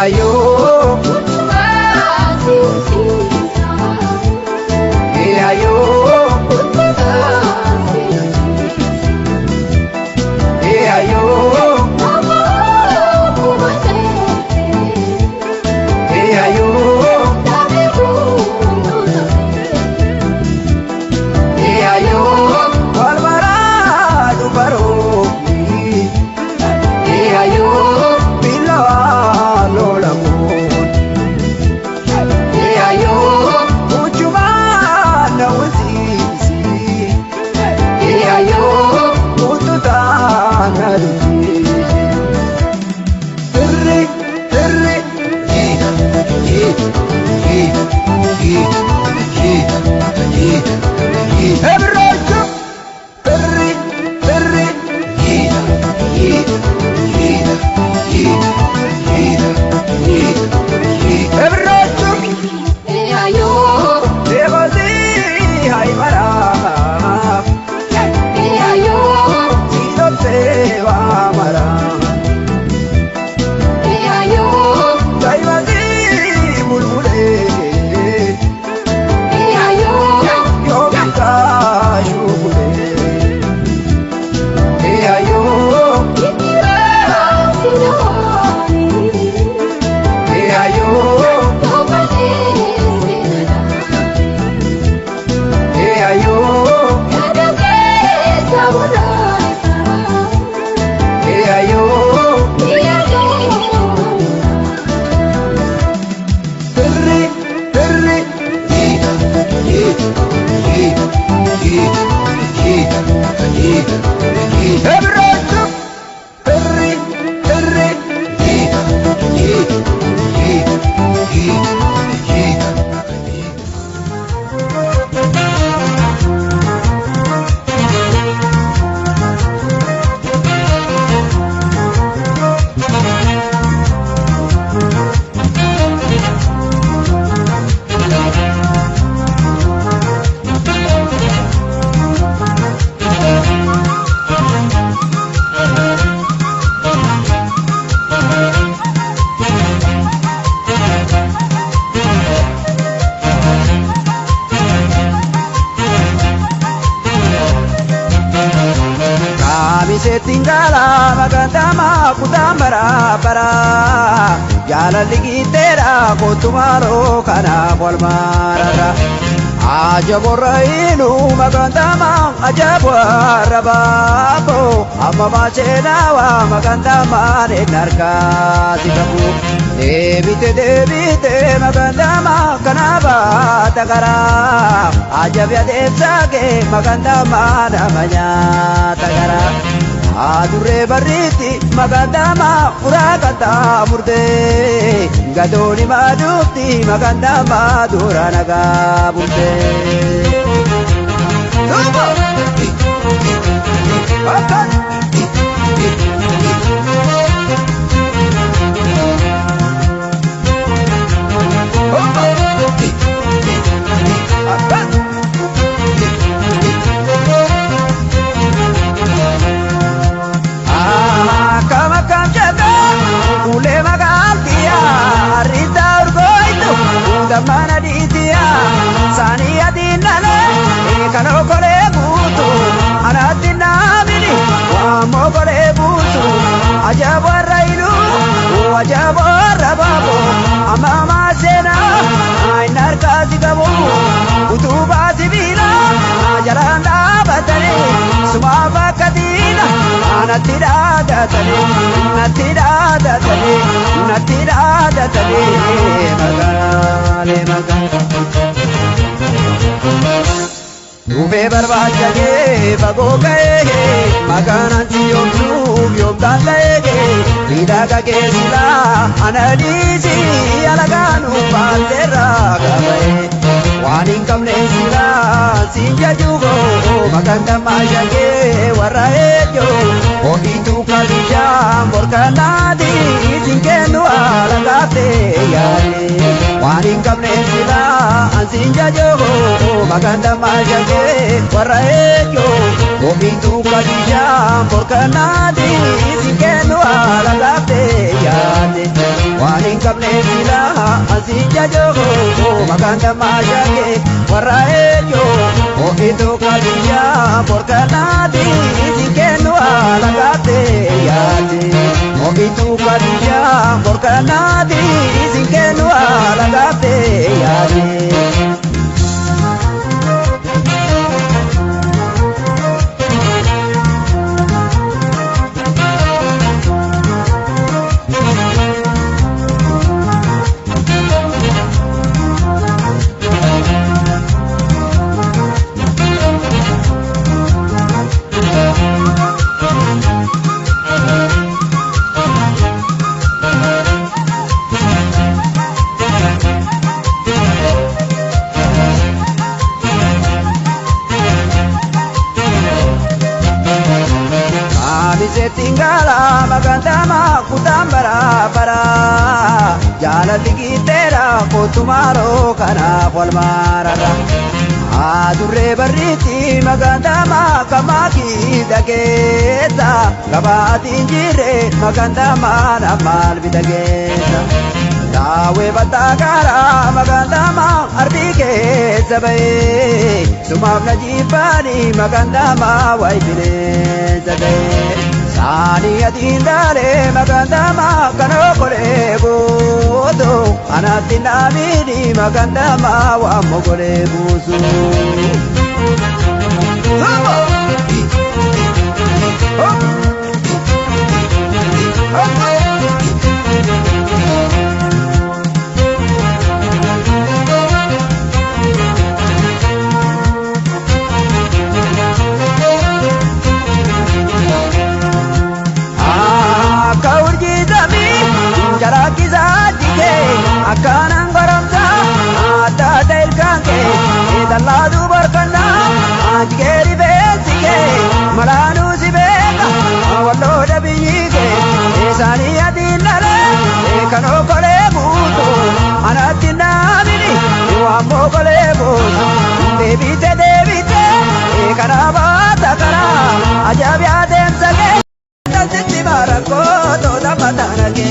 ayo ayo ayo Tingala magandama kutambara para yala ligitera kotumaro kana walmarara ajaborainu magandama ajabarababo amma machenawa magandama nenarka sikabu debite magandama kanaba tagara ajabya debsage magandama namanya tagara adure bariti magandama urakata murde gadoni madukti magandama duranaga murde tubo akan mana ditia sania dinale kano kore butu anatina mini wamo kore butu ajabarailu ajabarababo amama sena ainar kazi kabo utuba sibila ajaranda batare sumaba kadina anatira datale natira datale magale Ube barbajage bagoge magananti yomnu yomdalege vidaga kesila anadisi alaganu pandera gabe waning kamne sila sinja jugo maganda majage waraejo ohitu kalija borkanadi sinkenu alagate yare waning kamne sila sinja jugo maganda majage waraejo Ofiituu kadijaan borkanaati sinkeennu haala gaaftee yaade waan hin qabneef silaa asiin jajoo maqaan dammaa shaakee warra eenyoo. Ofiituu kadijaan borkanaati sinkeennu haala gaaftee yaade ofiituu kadijaan borkanaati sinkeennu haala gaaftee yaade. Tingala magandama kutambara para jala tigitera kotumaro kana walmarara adurre barriti magandama kamaki dageta gabati injire magandama namal bidageta dawe batagara magandama ardike zabe sumam najibani magandama waibine zabe Sani adindale magandama kanokole bodo anati namini magandama wa mogole busu. Akanan garamsa ada delkanke daladu barkana ajgeri besike malanu sibeka wallo dabiyike esani adinale kano kole buto anatina mini wambo kole buto debite kanaba takara ajabya dem sage tanti barako to dapatanake